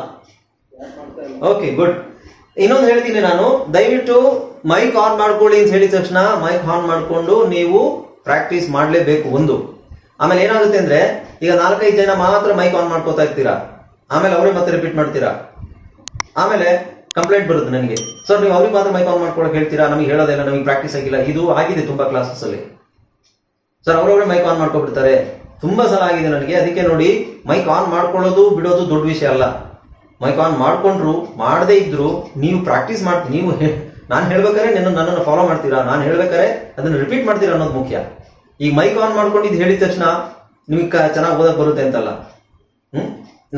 Okay, good. ಇನ್ನೊಂದು ಹೇಳ್ತೀನಿ ನಾನು, ದಯವಿಟ್ಟು ಮೈಕ್ ಆನ್ ಮಾಡ್ಕೊಳ್ಳಿ ಅಂತ ಹೇಳಿದ ತಕ್ಷಣ ಮೈಕ್ ಆನ್ ಮಾಡ್ಕೊಂಡು ನೀವು ಪ್ರಾಕ್ಟೀಸ್ ಮಾಡಲೇಬೇಕು. ಒಂದು, ಆಮೇಲೆ ಏನಾಗುತ್ತೆ ಅಂದ್ರೆ ಈಗ 4-5 ಜನ ಮಾತ್ರ ಮೈಕ್ ಆನ್ ಮಾಡ್ಕೋತಾ ಇರ್ತೀರಾ, ಆಮೇಲೆ ಅವರೇ ಮತ್ತೆ ರಿಪೀಟ್ ಮಾಡ್ತೀರಾ, ಆಮೇಲೆ ಕಂಪ್ಲೇಂಟ್ ಬರುತ್ತೆ ನನಗೆ, ಸರ್ ನೀವು ಅವ್ರಿಗೆ ಮಾತ್ರ ಮೈಕ್ ಆನ್ ಮಾಡ್ಕೊಳಕ್ ಹೇಳ್ತೀರಾ, ನಮಗೆ ಹೇಳೋದಿಲ್ಲ, ನಮಗೆ ಪ್ರಾಕ್ಟೀಸ್ ಆಗಿಲ್ಲ. ಇದು ಆಗಿದೆ ತುಂಬಾ ಕ್ಲಾಸಸ್ ಅಲ್ಲಿ. ಸರ್ ಅವ್ರವ್ರೆ ಮೈಕ್ ಆನ್ ಮಾಡ್ಕೊಬಿಡ್ತಾರೆ, ತುಂಬಾ ಸಲ ಆಗಿದೆ ನನಗೆ. ಅದಕ್ಕೆ ನೋಡಿ, ಮೈಕ್ ಆನ್ ಮಾಡ್ಕೊಳ್ಳೋದು ಬಿಡೋದು ದೊಡ್ಡ ವಿಷಯ ಅಲ್ಲ. ಮೈಕ್ ಆನ್ ಮಾಡ್ಕೊಂಡ್ರು ಮಾಡದೇ ಇದ್ರು ನೀವು ಪ್ರಾಕ್ಟೀಸ್ ಮಾಡ್ತೀವಿ. ನೀವು ನಾನು ಹೇಳ್ಬೇಕಾದ್ರೆ ನನ್ನನ್ನು ಫಾಲೋ ಮಾಡ್ತೀರಾ, ನಾನು ಹೇಳ್ಬೇಕಾದ್ರೆ ಅದನ್ನ ರಿಪೀಟ್ ಮಾಡ್ತೀರಾ ಅನ್ನೋದು ಮುಖ್ಯ. ಈಗ ಮೈಕ್ ಆನ್ ಮಾಡ್ಕೊಂಡಿದ್ದು ಹೇಳಿದ ತಕ್ಷಣ ನಿಮಗೆ ಚೆನ್ನಾಗಿ ಓದಕ್ ಬರುತ್ತೆ ಅಂತಲ್ಲ.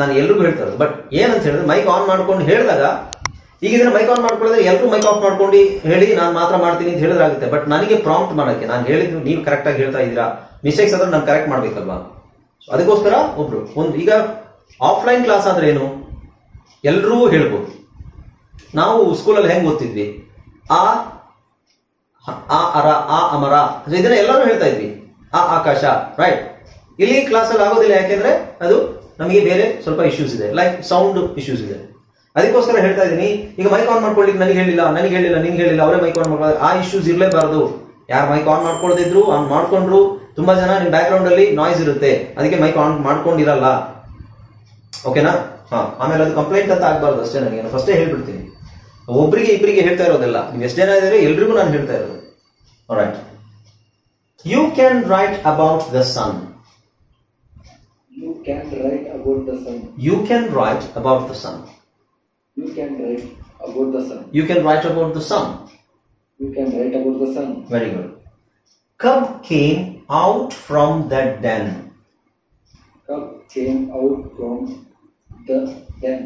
ನಾನು ಎಲ್ರಿಗೂ ಹೇಳ್ತಾ ಇರೋದು. ಬಟ್ ಏನಂತ ಹೇಳಿದ್ರೆ ಮೈಕ್ ಆನ್ ಮಾಡ್ಕೊಂಡು ಹೇಳಿದಾಗ, ಈಗ ಇದನ್ನ ಮೈಕ್ ಆನ್ ಮಾಡ್ಕೊಳ್ಳೋದ್ರೆ ಎಲ್ಲರೂ ಮೈಕ್ ಆಫ್ ಮಾಡ್ಕೊಂಡು ಹೇಳಿ ನಾನು ಮಾತ್ರ ಮಾಡ್ತೀನಿ ಅಂತ ಹೇಳಿದ್ರಾಗುತ್ತೆ. ಬಟ್ ನನಗೆ ಪ್ರಾಂಪ್ಟ್ ಮಾಡಕ್ಕೆ, ನಾನು ಹೇಳಿದ್ದು ನೀವು ಕರೆಕ್ಟ್ ಆಗಿ ಹೇಳ್ತಾ ಇದ್ದೀರಾ, ಮಿಸ್ಟೇಕ್ಸ್ ಆದ್ರೆ ನಾನು ಕರೆಕ್ಟ್ ಮಾಡ್ಬೇಕಲ್ವಾ. ಅದಕ್ಕೋಸ್ಕರ ಒಬ್ರು ಒಂದು, ಈಗ ಆಫ್ಲೈನ್ ಕ್ಲಾಸ್ ಆದ್ರೆ ಏನು, ಎಲ್ಲರೂ ಹೇಳ್ಬೋದು. ನಾವು ಸ್ಕೂಲಲ್ಲಿ ಹೆಂಗ್ ಓದ್ತಿದ್ವಿ, ಆ ಅರ, ಆ ಅಮರ, ಇದನ್ನ ಎಲ್ಲರೂ ಹೇಳ್ತಾ ಇದ್ವಿ, ಆ ಆಕಾಶ, ರೈಟ್. ಇಲ್ಲಿ ಕ್ಲಾಸಲ್ಲಿ ಆಗೋದಿಲ್ಲ, ಯಾಕೆಂದ್ರೆ ಅದು ನಮಗೆ ಬೇರೆ ಸ್ವಲ್ಪ ಇಶ್ಯೂಸ್ ಇದೆ, ಲೈಕ್ ಸೌಂಡ್ ಇಶ್ಯೂಸ್ ಇದೆ. ಅದಕ್ಕೋಸ್ಕರ ಹೇಳ್ತಾ ಇದ್ದೀನಿ. ಈಗ ಮೈಕ್ ಆನ್ ಮಾಡ್ಕೊಳ್ಳಿಕ್ಕೆ ನನಗೆ ಹೇಳಿಲ್ಲ, ನಿನ್ಗೆ ಹೇಳಿಲ್ಲ, ಅವರೇ ಮೈಕ್ ಆನ್ ಮಾಡ್ಕೊಳ್ಳೋದು, ಆ ಇಶ್ಯೂಸ್ ಇರಲೇಬಾರದು. ಯಾರು ಮೈಕ್ ಆನ್ ಮಾಡ್ಕೊಳ್ಳದಿದ್ರು ಆನ್ ಮಾಡ್ಕೊಂಡ್ರು, ತುಂಬಾ ಜನ ನಿಮ್ ಬ್ಯಾಕ್ ಗ್ರೌಂಡ್ ಅಲ್ಲಿ ನಾಯ್ಸ್ ಇರುತ್ತೆ, ಅದಕ್ಕೆ ಮೈಕ್ ಆನ್ ಮಾಡ್ಕೊಂಡಿರಲ್ಲ. ಓಕೆನಾ? ಆಮೇಲೆ ಅದು ಕಂಪ್ಲೇಂಟ್ ಅಂತ ಆಗ್ಬಾರ್ದು ಅಷ್ಟೇ. ನನಗೆ ಫಸ್ಟೇ ಹೇಳ್ಬಿಡ್ತೀನಿ, ಒಬ್ರಿಗೆ ಇಬ್ಬರಿಗೆ ಹೇಳ್ತಾ ಇರೋದೆಲ್ಲ, ನೀವು ಎಷ್ಟು ಜನ ಇದ್ದಾರೆ ಎಲ್ರಿಗೂ ನಾನು ಹೇಳ್ತಾ ಇರೋದು. Right, you can write about the sun. You can write about the sun. You can write about the sun. You can write about the sun. You can write about the sun. You can write about the sun. Very good. Cub came out from the den. Cub came out from the den.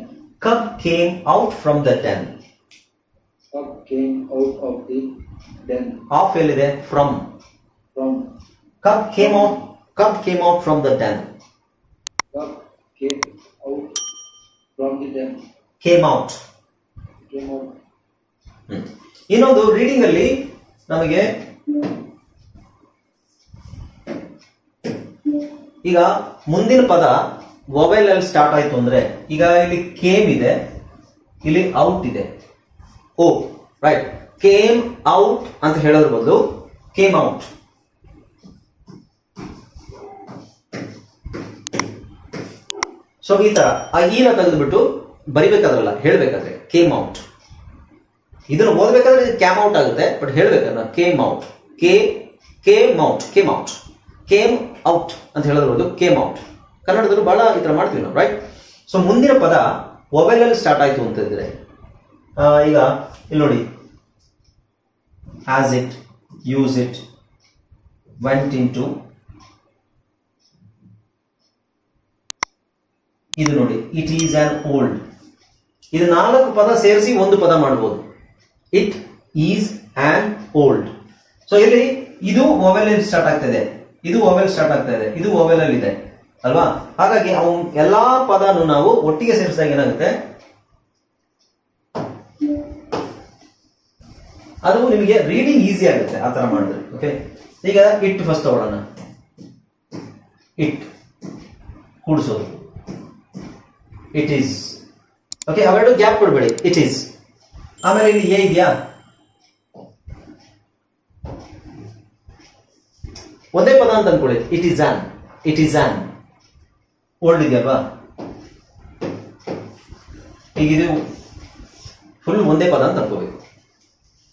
Cub came out from the den. Cub came out of the den. Off elide from. From. Cub came out. Cub came out from the den. Cub came out from the den. Came out. Came out. ಇನ್ನೊಂದು reading ಅಲ್ಲಿ ನಮಗೆ ಈಗ ಮುಂದಿನ ಪದ vowel ಅಲ್ಲಿ start ಆಯ್ತು ಅಂದ್ರೆ, ಈಗ ಇಲ್ಲಿ ಕೇಮ್ ಇದೆ, ಇಲ್ಲಿ ಔಟ್ ಇದೆ, ಓ ರೈಟ್. ಕೇಮ್ ಔಟ್ ಅಂತ ಹೇಳೋದ್ರ ಬದಲು ಕೇಮ್ ಔಟ್. ಸೊ ಈ ತರ ಆ ಈನ ತೆಗೆದುಬಿಟ್ಟು ಬರಿಬೇಕಾದ್ರಲ್ಲ, ಹೇಳ್ಬೇಕಾದ್ರೆ ಕೇಮ್ ಔಟ್. ಇದನ್ನು ಓದಬೇಕಾದ್ರೆ ಕ್ಯಾಮ್ ಔಟ್ ಆಗುತ್ತೆ, ಬಟ್ ಹೇಳ್ಬೇಕಲ್ಲ came out. Came out, came out, came out ಅಂತ ಹೇಳೋದು ಕೇಮ್ ಔಟ್. ಕನ್ನಡದಲ್ಲೂ ಬಹಳ ಈ ತರ ಮಾಡ್ತೀವಿ ನಾವು, ರೈಟ್. ಸೊ ಮುಂದಿನ ಪದ ವೊವೆಲ್ ಅಲ್ಲಿ ಸ್ಟಾರ್ಟ್ ಆಯ್ತು ಅಂತ ಇದ್ರೆ, ಈಗ ಇಲ್ಲಿ ನೋಡಿ, has it, use it, went into, ಇದು ನೋಡಿ ಇಟ್ ಈಸ್ ಆನ್ ಓಲ್ಡ್. ಇದು 4 ಪದ ಸೇರಿಸಿ ಒಂದು ಪದ ಮಾಡಬಹುದು. It is and old. So ಇಲ್ಲಿ ಇದು ವೊವೆಲ್ ಸ್ಟಾರ್ಟ್ ಆಗ್ತದೆ, ಇದು ವೊವೆಲ್ ಸ್ಟಾರ್ಟ್ ಆಗ್ತಾ ಇದೆ, ಇದು ವೊವೆಲ್ ಅಲ್ಲಿ ಇದೆ ಅಲ್ವಾ. ಹಾಗಾಗಿ ಅವು ಎಲ್ಲಾ ಪದನು ನಾವು ಒಟ್ಟಿಗೆ ಸೇರಿಸಿದಾಗ ಏನಾಗುತ್ತೆ, ಅದು ನಿಮಗೆ ರೀಡಿಂಗ್ ಈಸಿ ಆಗುತ್ತೆ ಆ ತರ ಮಾಡಿದ್ರೆ. ಓಕೆ, ಈಗ ಇಟ್ ಫಸ್ಟ್ ತಗೊಳ್ಳೋಣ. ಇಟ್ ಕೂಡಿಸೋದು, ಇಟ್ ಈಸ್. ಓಕೆ, ಅವೆರಡು ಗ್ಯಾಪ್ ಕೊಡ್ಬೇಡಿ. It is. ಆಮೇಲೆ ಇಲ್ಲಿ ಎ ಇದೆಯಾ, ಒಂದೇ ಪದ ಅಂತ ಅನ್ಕೊಳ್ಳಿ. It is an, it is an. Old ಇದೆಯಲ್ವಾ, ಈಗ ಇದು ಫುಲ್ ಒಂದೇ ಪದ ಅಂತ ಅನ್ಕೋಬೇಕು.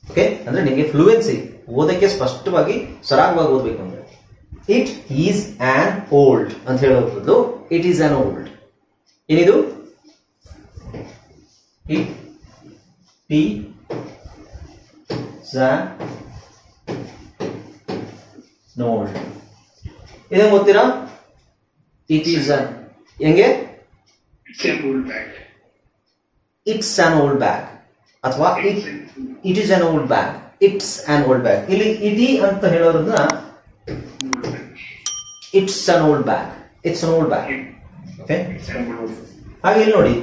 ಓಕೆ, ಅಂದ್ರೆ ನಿಮಗೆ ಫ್ಲೂಯೆನ್ಸಿ ಓದಕ್ಕೆ ಸ್ಪಷ್ಟವಾಗಿ ಸರಾಗವಾಗಿ ಓದಬೇಕು ಅಂದ್ರೆ ಇಟ್ ಈಸ್ ಆನ್ ಓಲ್ಡ್ ಅಂತ ಹೇಳೋದು ಇಟ್ ಈಸ್ ಆನ್ ಓಲ್ಡ್. ಏನಿದು, ಇಟ್ ಈಸ್ ಆನ್ ಓಲ್ಡ್. ಇದೇ ಗೊತ್ತೀರಾ, ಇಟ್ ಈಸ್ ಆನ್ ಹೆಂಗೆ, It's an old bag. It's an old bag ಅಥವಾ it is an old bag, it's an old bag. ಇಲ್ಲಿ it ಅಂತ ಹೇಳೋದ್ರಿಂದ it's an old bag, it's an old bag. Okay, It's an old bag. ಹಾಗೆ ಇಲ್ಲಿ ನೋಡಿ,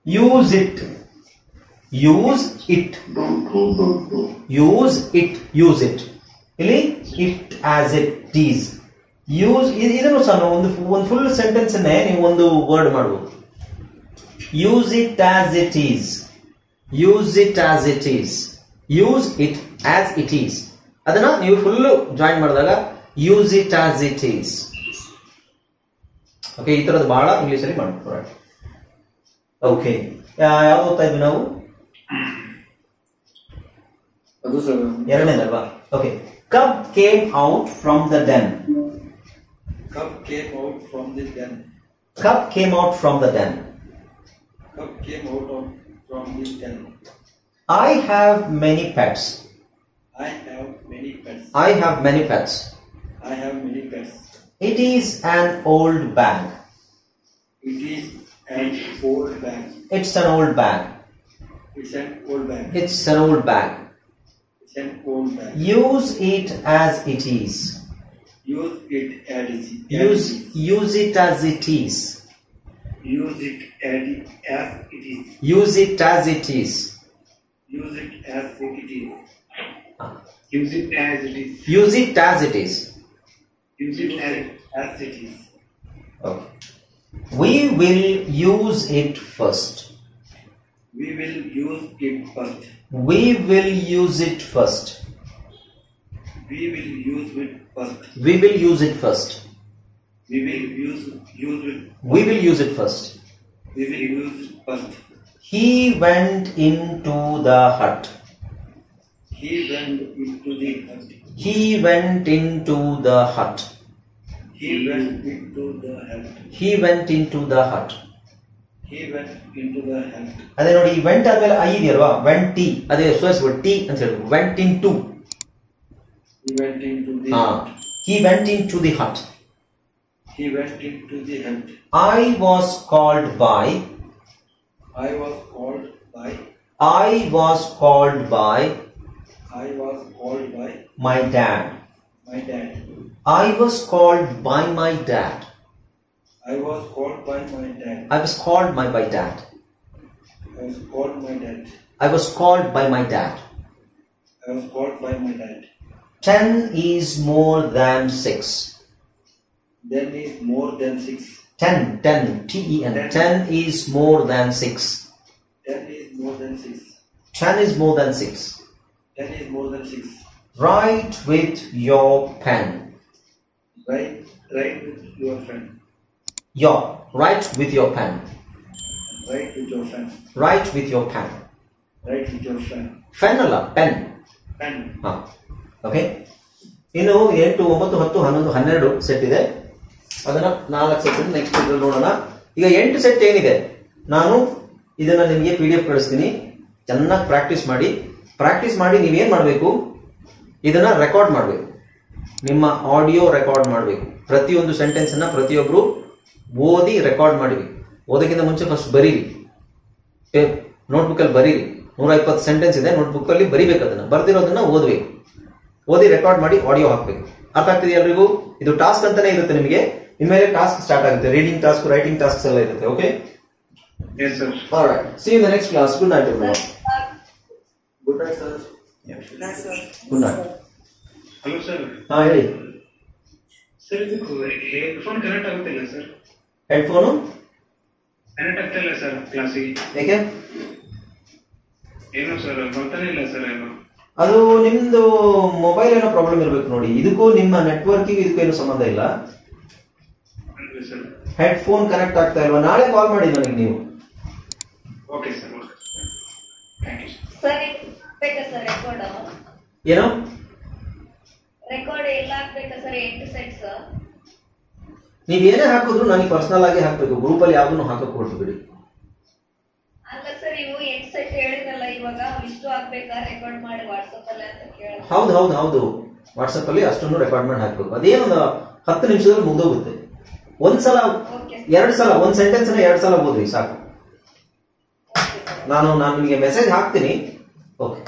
use it, use it, use it, use it. ಇಲ್ಲಿ it as it is. Use ಇದನ್ನು ಸಹ ಒಂದು ಫುಲ್ ಸೆಂಟೆನ್ಸ್ ಅನ್ನೇ ನೀವು ಒಂದು ವರ್ಡ್ ಮಾಡಬಹುದು. Use it as it is, use it as it is, use it as it is. ಅದನ್ನ ನೀವು ಫುಲ್ ಜಾಯಿನ್ ಮಾಡಿದಾಗ use it as it is. Okay, ಈ ತರದ್ದು ಬಹಳ ಇಂಗ್ಲಿಷ್ ಅಲ್ಲಿ ಮಾಡ್ತಾರೆ. ಓಕೆ, ಯಾವ್ದು ಓದ್ತಾ ಇದ್ವಿ ನಾವು, ಅದು ಸರ್ ಎರಡನೇದಲ್ವಾ. Okay, cub came out from the den. Cub came out from the den. Cub came out from the den. Cub came out from the den. I have many pets. I have many pets. I have many pets. I have many pets. It is an old bag. It is an old bag. It's an old bag. It's an old bag. It's an old bag. It's an old bag. Use it as it is. Use it as it is. Use it as it is. Use it as it is. Use it as it is. Use it as it is. Use it as it is. Use it as it is. Use it As it is. Okay. We will use it first. We will use it first. We will use it first. We will use it first. We will use it first. We will use it. We will use it first. We will use it first. He went into the hut. He went into the hut. He went into the hut. He went into the hut. He went into the hut. He went into the hut. ಅದೇ ನೋಡಿ, vent ಆದ್ಮೇಲೆ I ಇದೆಯಲ್ವಾ, vent T, ಅದೇ ಸೋರಿಸ್ಬಿಟ್ಟು T ಅಂತ ಹೇಳ್ಬೋದು. Went into. He went into the hut. He went into the hut. He went into the hut. I was called by. I was called by. I was called by I was called by my dad. my dad. I was called by my dad. I was called by my dad. I was called by my dad. I was called my dad. I was called by my dad. I was called by my dad. 10 is more than 6. Then is more than 6. 10, T-E-N. 10 is more than 6. 10 is more than 6. 10 is more than 6. 10 is more than 6. Write with your pen. Write with your friend. Write with your pen. Write with your friend. Write with your pen. Write with your friend. Pen ಅಲ್ಲ, pen. Pen. Okay, ಇನ್ನು 8, 9, 10, 11, 12 set ಇದೆ. ಅದನ್ನ 4 set next ಇದ್ರಲ್ಲಿ ನೋಡೋಣ. ಈಗ 8 set ಏನಿದೆ, ನಾನು ಇದನ್ನ ನಿಮಗೆ PDF ಕಳಿಸ್ತೀನಿ. ಚೆನ್ನಾಗಿ ಪ್ರಾಕ್ಟೀಸ್ ಮಾಡಿ ನೀವೇನ್ ಮಾಡಬೇಕು, ಇದನ್ನ ರೆಕಾರ್ಡ್ ಮಾಡಬೇಕು. ನಿಮ್ಮ ಆಡಿಯೋ ರೆಕಾರ್ಡ್ ಮಾಡಬೇಕು. ಪ್ರತಿಯೊಂದು ಸೆಂಟೆನ್ಸ್ ಅನ್ನ ಪ್ರತಿಯೊಬ್ರು ಓದಿ ರೆಕಾರ್ಡ್ ಮಾಡಿವಿ. ಓದಕ್ಕಿಂತ ಮುಂಚೆ ಫಸ್ಟ್ ಬರೀರಿ, ನೋಟ್ಬುಕ್ ಅಲ್ಲಿ ಬರೀರಿ. 120 ಸೆಂಟೆನ್ಸ್ ಇದೆ, ನೋಟ್ಬುಕ್ ಅಲ್ಲಿ ಬರಿಬೇಕು. ಅದನ್ನ ಬರ್ದಿರೋದನ್ನ ಓದ್ಬೇಕು, ಓದಿ ರೆಕಾರ್ಡ್ ಮಾಡಿ ಆಡಿಯೋ ಹಾಕ್ಬೇಕು. ಅರ್ಥ ಆಗ್ತಿದೆ ಎಲ್ರಿಗೂ? ಇದು ಟಾಸ್ಕ್ ಅಂತಾನೆ ಇರುತ್ತೆ ನಿಮಗೆ. ಇನ್ಮೇಲೆ ಟಾಸ್ಕ್ ಸ್ಟಾರ್ಟ್ ಆಗುತ್ತೆ. ರೀಡಿಂಗ್ ಟಾಸ್ಕ್, ರೈಟಿಂಗ್ ಟಾಸ್ಕ್ ಎಲ್ಲ ಇರುತ್ತೆ. Okay, Yes, sir. Alright, see you in the next class. Good night everyone. Good night, sir. Good night. Hello, sir. ಹಾ, ಹೇಳಿ. Sir, ಇದಕ್ಕೂ ಹೆಡ್ಫೋನ್ ಕನೆಕ್ಟ್ ಆಗುತ್ತಿಲ್ಲ ಸರ್. ಹೆಡ್ಫೋನು ಕನೆಕ್ಟ್ ಆಗ್ತಾ ಇಲ್ಲ sir ಕ್ಲಾಸಿಗೆ. ಯಾಕೆ? ಏನೋ ಸರ್ ಬರ್ತಾನೆ ಇಲ್ಲ ಸರ್. ಏನೋ ಅದು ನಿಮ್ದು ಮೊಬೈಲ್ ಏನೋ ಪ್ರಾಬ್ಲಮ್ ಇರ್ಬೇಕು ನೋಡಿ. ಇದಕ್ಕೂ ನಿಮ್ಮ ನೆಟ್ವರ್ಕಿಗೆ ಇದಕ್ಕೂ ಏನು ಸಂಬಂಧ ಇಲ್ಲ. ಸರ್ ಹೆಡ್ಫೋನ್ ಕನೆಕ್ಟ್ ಆಗ್ತಾ ಇಲ್ವಾ? ನಾಳೆ ಕಾಲ್ ಮಾಡಿ ನನಗೆ ನೀವು. Okay sir, okay. Thank you sir ಬೇಕಾ ಸರ್ ರೆಕಾರ್ಡ್? ಏನೋ ರೆಕಾರ್ಡ್ ಎಲ್ಲ ಹಾಕ್ಬೇಕಾ ಸರ್? 8 ಸೆಟ್ಸ್. ನೀವ್ ಏನೇ ಹಾಕಿದ್ರು ನನಗೆ ಪರ್ಸನಲ್ ಆಗಿ ಹಾಕ್ಬೇಕು, ಗ್ರೂಪ್ ಅಲ್ಲಿ ಯಾವ್ದನ್ನು ಹಾಕಕ್ ಹೊರಟುಬಿಡಿ. ಅಲ್ಲ ಸರ್, ಇವು 8 ಸೆಟ್ ಹೇಳಿದ್ರಲ್ಲ, ಇವಾಗ ಇಷ್ಟು ಹಾಕ್ಬೇಕಾ ರೆಕಾರ್ಡ್ ಮಾಡಿ ವಾಟ್ಸ್ಆಪ್ ಅಲ್ಲಿ ಅಂತ ಕೇಳ. ಹೌದು ಹೌದು ಹೌದು, ವಾಟ್ಸ್ಆಪ್ ಅಲ್ಲಿ ಅಷ್ಟನ್ನು ರೆಕಾರ್ಡ್ ಮಾಡಿ ಹಾಕ್ಬೇಕು. ಅದೇನೊಂದು 10 ನಿಮಿಷದಲ್ಲಿ ಮುಗ್ದೋಗುತ್ತೆ. ಒಂದ್ಸಲ, 2 ಸಲ, ಒಂದ್ ಸೆಂಟೆನ್ಸ್ 2 ಸಲ ಓದ್ರಿ ಸಾಕು. ನಾನು ನಿಮಗೆ ಮೆಸೇಜ್ ಹಾಕ್ತೀನಿ. Okay,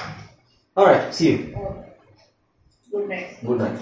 alright, see you. Good night. Good night.